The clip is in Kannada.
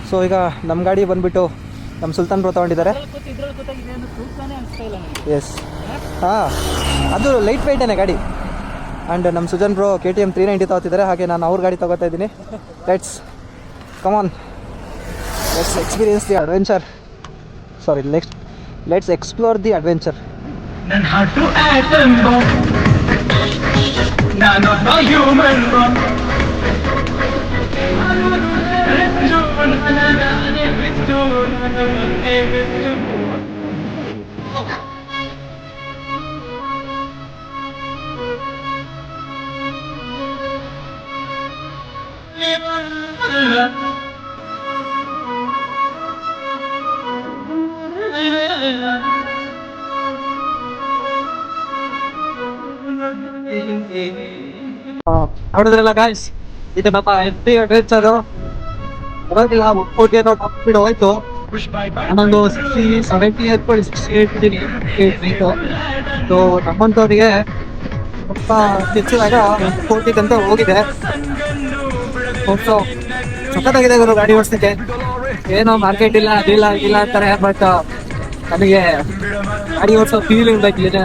ಸೊ ಈಗ ನಮ್ಮ ಗಾಡಿ ಬಂದುಬಿಟ್ಟು ನಮ್ಮ ಸುಲ್ತಾನ್ ಬ್ರೋ ತೊಗೊಂಡಿದ್ದಾರೆ. ಎಸ್, ಹಾಂ, ಅದು ಲೈಟ್ ವೆಯ್ಟೇನೆ ಗಾಡಿ. ಆ್ಯಂಡ್ ನಮ್ಮ ಸುಜನ್ ಬ್ರೋ KTM 390 ತೊಗೊತಿದ್ದಾರೆ. ಹಾಗೆ ನಾನು ಅವ್ರ ಗಾಡಿ ತೊಗೋತಾ ಇದ್ದೀನಿ. Let's come on, let's experience the adventure. Sorry, let's explore the adventure. ನೋಡಿದ್ರಲ್ಲ ಗಾಯ್ಸ್, ಇದು ನಮ್ಮ ಎಂಟಿ ಅಡ್ವೆಂಚರು. ಪರವಾಗಿಲ್ಲ, ಒಟ್ಟಿಗೆ ಕಂಪ್ಲೀಟ್ ಹೋಯ್ತು. ನಾನೊಂದು 60-70 ಇದ್ದೀನಿ. ಸೊ ನಮ್ಮಂಥವ್ರಿಗೆ ಸ್ವಲ್ಪ ಹೆಚ್ಚಿದಾಗ 40 ತನಕ ಹೋಗಿದೆ. ಸೊ ಸಖತ್ತಾಗಿದೆ ಗುರು ಗಾಡಿ ಓಡಿಸ್ಲಿಕ್ಕೆ. ಏನೋ ಮಾರ್ಕೆಟ್ ಇಲ್ಲ, ಅದಿಲ್ಲ ಇದಿಲ್ಲ ಅಂತಾರೆ, ಬಟ್ ನನಗೆ ಗಾಡಿ ಓಡಿಸೋ ಫೀಲಿಂಗ್ ಬೇಕಿದೆ.